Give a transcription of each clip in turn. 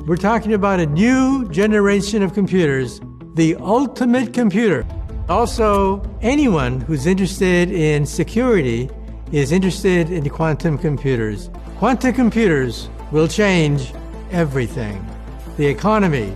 We're talking about a new generation of computers, the ultimate computer. Also, anyone who's interested in security is interested in quantum computers. Quantum computers will change everything. The economy,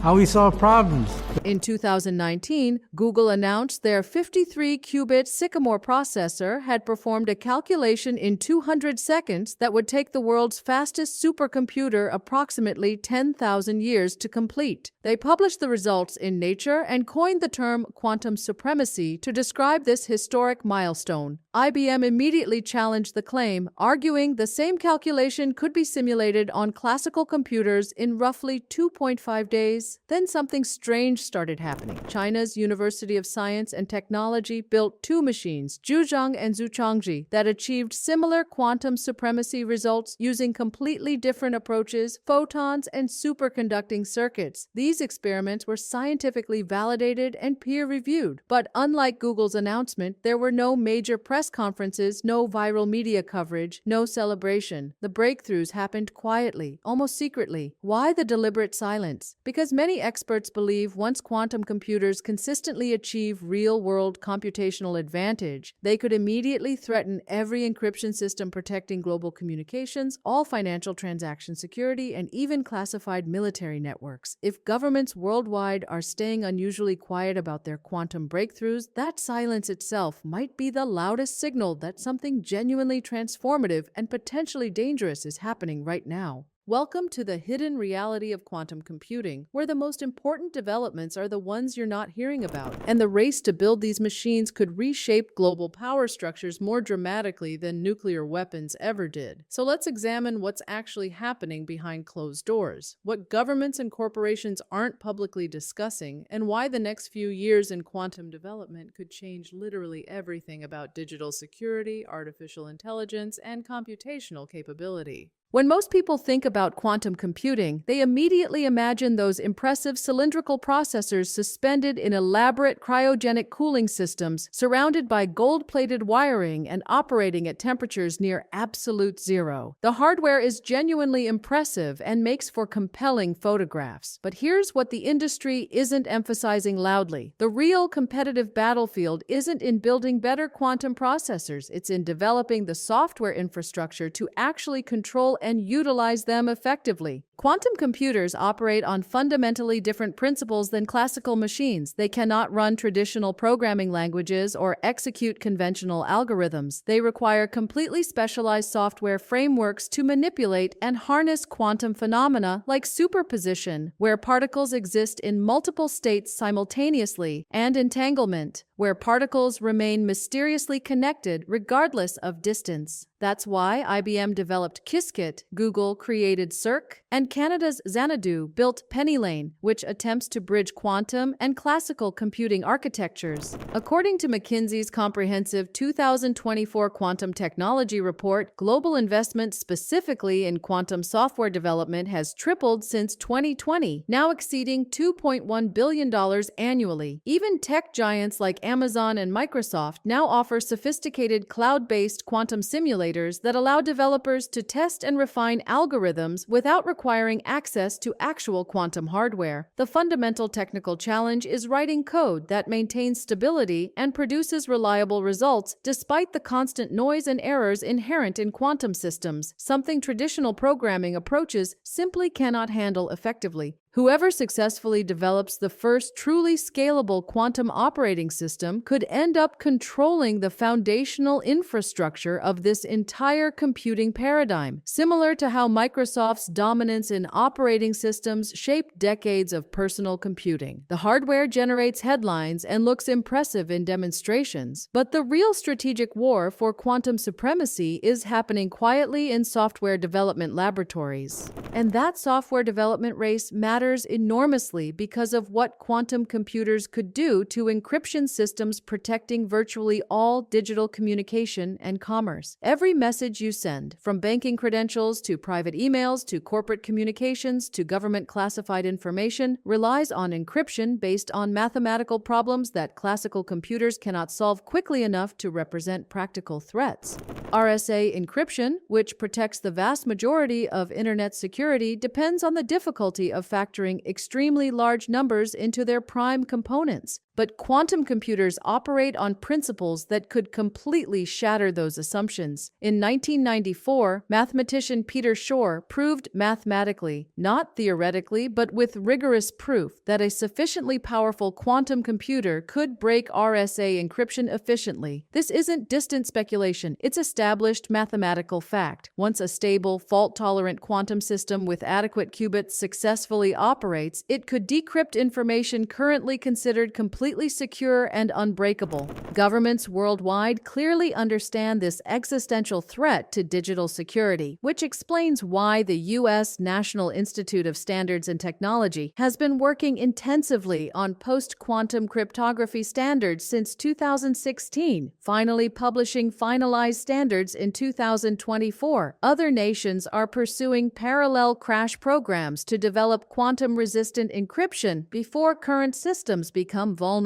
how we solve problems. In 2019, Google announced their 53-qubit Sycamore processor had performed a calculation in 200 seconds that would take the world's fastest supercomputer approximately 10,000 years to complete. They published the results in Nature and coined the term quantum supremacy to describe this historic milestone. IBM immediately challenged the claim, arguing the same calculation could be simulated on classical computers in roughly 2.5 days. Then something strange started happening. China's University of Science and Technology built two machines, Zhuzhang and Zhuchangji, that achieved similar quantum supremacy results using completely different approaches, photons, and superconducting circuits. These experiments were scientifically validated and peer-reviewed. But unlike Google's announcement, there were no major press conferences, no viral media coverage, no celebration. The breakthroughs happened quietly, almost secretly. Why the deliberate silence? Because many experts believe once quantum computers consistently achieve real-world computational advantage, they could immediately threaten every encryption system protecting global communications, all financial transaction security, and even classified military networks. If governments worldwide are staying unusually quiet about their quantum breakthroughs, that silence itself might be the loudest signal that something genuinely transformative and potentially dangerous is happening right now. Welcome to the hidden reality of quantum computing, where the most important developments are the ones you're not hearing about. And the race to build these machines could reshape global power structures more dramatically than nuclear weapons ever did. So let's examine what's actually happening behind closed doors, what governments and corporations aren't publicly discussing, and why the next few years in quantum development could change literally everything about digital security, artificial intelligence, and computational capability. When most people think about quantum computing, they immediately imagine those impressive cylindrical processors suspended in elaborate cryogenic cooling systems, surrounded by gold-plated wiring and operating at temperatures near absolute zero. The hardware is genuinely impressive and makes for compelling photographs. But here's what the industry isn't emphasizing loudly. The real competitive battlefield isn't in building better quantum processors, it's in developing the software infrastructure to actually control and utilize them effectively. Quantum computers operate on fundamentally different principles than classical machines. They cannot run traditional programming languages or execute conventional algorithms. They require completely specialized software frameworks to manipulate and harness quantum phenomena like superposition, where particles exist in multiple states simultaneously, and entanglement, where particles remain mysteriously connected regardless of distance. That's why IBM developed Qiskit, Google created Cirque, and Canada's Xanadu built PennyLane, which attempts to bridge quantum and classical computing architectures. According to McKinsey's comprehensive 2024 Quantum Technology Report, global investment specifically in quantum software development has tripled since 2020, now exceeding $2.1 billion annually. Even tech giants like Amazon and Microsoft now offer sophisticated cloud-based quantum simulators that allow developers to test and refine algorithms without requiring access to actual quantum hardware. The fundamental technical challenge is writing code that maintains stability and produces reliable results despite the constant noise and errors inherent in quantum systems, something traditional programming approaches simply cannot handle effectively. Whoever successfully develops the first truly scalable quantum operating system could end up controlling the foundational infrastructure of this entire computing paradigm, similar to how Microsoft's dominance in operating systems shaped decades of personal computing. The hardware generates headlines and looks impressive in demonstrations, but the real strategic war for quantum supremacy is happening quietly in software development laboratories. And that software development race matters matters enormously because of what quantum computers could do to encryption systems protecting virtually all digital communication and commerce. Every message you send, from banking credentials to private emails to corporate communications to government classified information, relies on encryption based on mathematical problems that classical computers cannot solve quickly enough to represent practical threats. RSA encryption, which protects the vast majority of internet security, depends on the difficulty of factoring extremely large numbers into their prime components. But quantum computers operate on principles that could completely shatter those assumptions. In 1994, mathematician Peter Shor proved mathematically, not theoretically, but with rigorous proof, that a sufficiently powerful quantum computer could break RSA encryption efficiently. This isn't distant speculation, it's established mathematical fact. Once a stable, fault-tolerant quantum system with adequate qubits successfully operates, it could decrypt information currently considered completely secure and unbreakable. Governments worldwide clearly understand this existential threat to digital security, which explains why the U.S. National Institute of Standards and Technology has been working intensively on post-quantum cryptography standards since 2016, finally publishing finalized standards in 2024. Other nations are pursuing parallel crash programs to develop quantum-resistant encryption before current systems become vulnerable.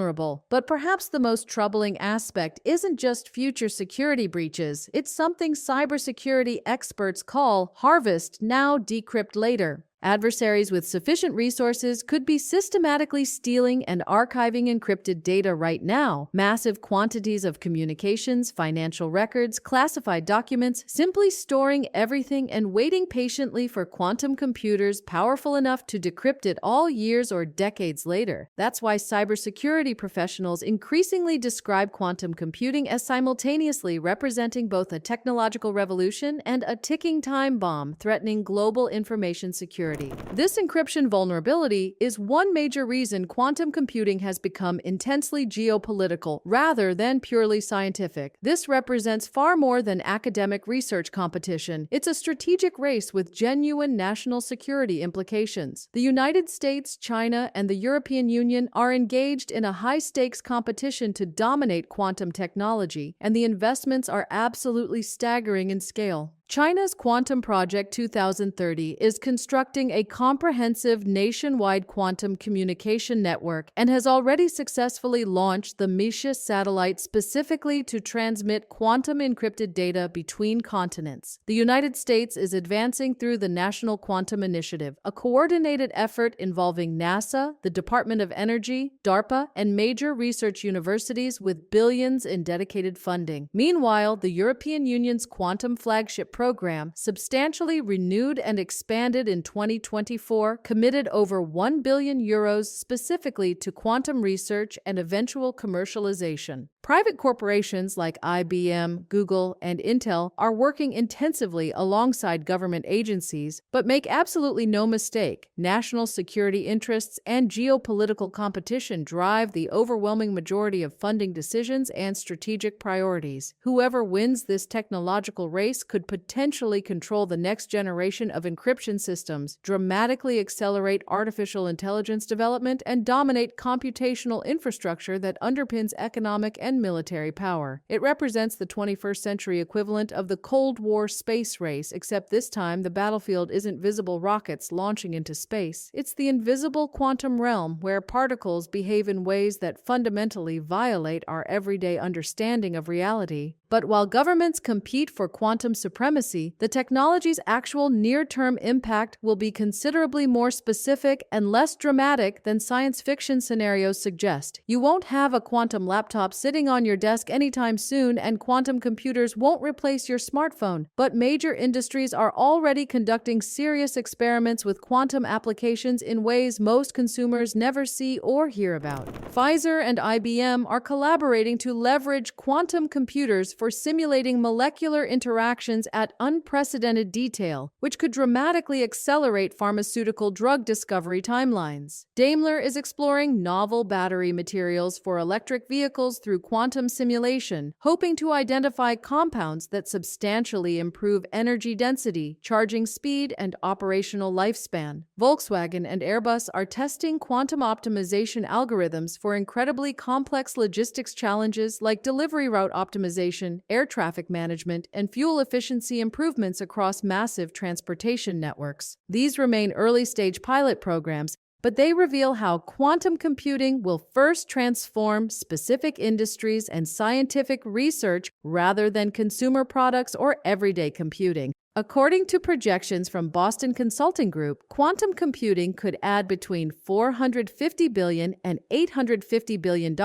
But perhaps the most troubling aspect isn't just future security breaches, it's something cybersecurity experts call harvest now, decrypt later. Adversaries with sufficient resources could be systematically stealing and archiving encrypted data right now. Massive quantities of communications, financial records, classified documents, simply storing everything and waiting patiently for quantum computers powerful enough to decrypt it all years or decades later. That's why cybersecurity professionals increasingly describe quantum computing as simultaneously representing both a technological revolution and a ticking time bomb threatening global information security. This encryption vulnerability is one major reason quantum computing has become intensely geopolitical rather than purely scientific. This represents far more than academic research competition. It's a strategic race with genuine national security implications. The United States, China, and the European Union are engaged in a high-stakes competition to dominate quantum technology, and the investments are absolutely staggering in scale. China's Quantum Project 2030 is constructing a comprehensive nationwide quantum communication network and has already successfully launched the Misha satellite specifically to transmit quantum encrypted data between continents. The United States is advancing through the National Quantum Initiative, a coordinated effort involving NASA, the Department of Energy, DARPA, and major research universities with billions in dedicated funding. Meanwhile, the European Union's quantum flagship program, substantially renewed and expanded in 2024, committed over €1 billion specifically to quantum research and eventual commercialization. Private corporations like IBM, Google, and Intel are working intensively alongside government agencies, but make absolutely no mistake, national security interests and geopolitical competition drive the overwhelming majority of funding decisions and strategic priorities. Whoever wins this technological race could potentially control the next generation of encryption systems, dramatically accelerate artificial intelligence development, and dominate computational infrastructure that underpins economic and military power. It represents the 21st century equivalent of the Cold War space race, except this time the battlefield isn't visible rockets launching into space. It's the invisible quantum realm where particles behave in ways that fundamentally violate our everyday understanding of reality. But while governments compete for quantum supremacy, the technology's actual near-term impact will be considerably more specific and less dramatic than science fiction scenarios suggest. You won't have a quantum laptop sitting on your desk anytime soon, and quantum computers won't replace your smartphone. But major industries are already conducting serious experiments with quantum applications in ways most consumers never see or hear about. Pfizer and IBM are collaborating to leverage quantum computers for for simulating molecular interactions at unprecedented detail, which could dramatically accelerate pharmaceutical drug discovery timelines. Daimler is exploring novel battery materials for electric vehicles through quantum simulation, hoping to identify compounds that substantially improve energy density, charging speed, and operational lifespan. Volkswagen and Airbus are testing quantum optimization algorithms for incredibly complex logistics challenges like delivery route optimization, air traffic management, and fuel efficiency improvements across massive transportation networks. These remain early-stage pilot programs, but they reveal how quantum computing will first transform specific industries and scientific research rather than consumer products or everyday computing. According to projections from Boston Consulting Group, quantum computing could add between $450 billion and $850 billion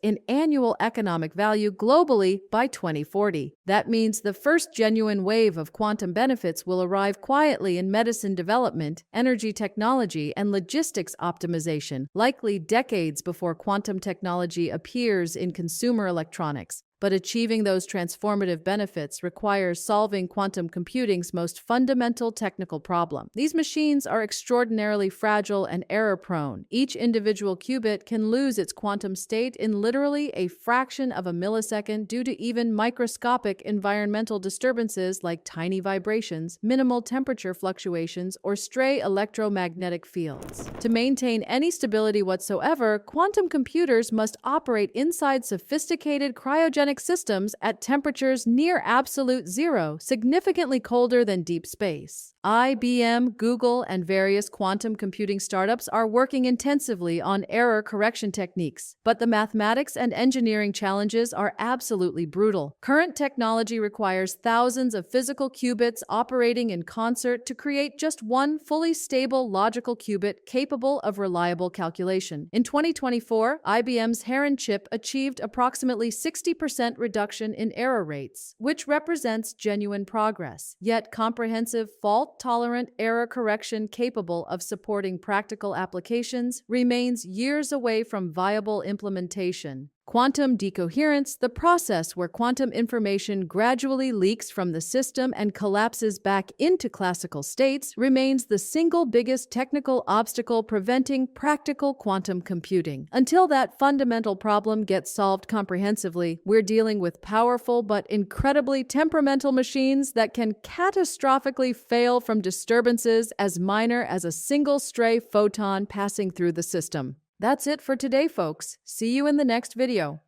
in annual economic value globally by 2040. That means the first genuine wave of quantum benefits will arrive quietly in medicine development, energy technology, and logistics optimization, likely decades before quantum technology appears in consumer electronics. But achieving those transformative benefits requires solving quantum computing's most fundamental technical problem. These machines are extraordinarily fragile and error-prone. Each individual qubit can lose its quantum state in literally a fraction of a millisecond due to even microscopic environmental disturbances like tiny vibrations, minimal temperature fluctuations, or stray electromagnetic fields. To maintain any stability whatsoever, quantum computers must operate inside sophisticated cryogenic systems at temperatures near absolute zero, significantly colder than deep space. IBM, Google, and various quantum computing startups are working intensively on error correction techniques, but the mathematics and engineering challenges are absolutely brutal. Current technology requires thousands of physical qubits operating in concert to create just one fully stable logical qubit capable of reliable calculation. In 2024, IBM's Heron chip achieved approximately 60% reduction in error rates, which represents genuine progress. Yet comprehensive, fault-tolerant error correction capable of supporting practical applications remains years away from viable implementation. Quantum decoherence, the process where quantum information gradually leaks from the system and collapses back into classical states, remains the single biggest technical obstacle preventing practical quantum computing. Until that fundamental problem gets solved comprehensively, we're dealing with powerful but incredibly temperamental machines that can catastrophically fail from disturbances as minor as a single stray photon passing through the system. That's it for today, folks. See you in the next video.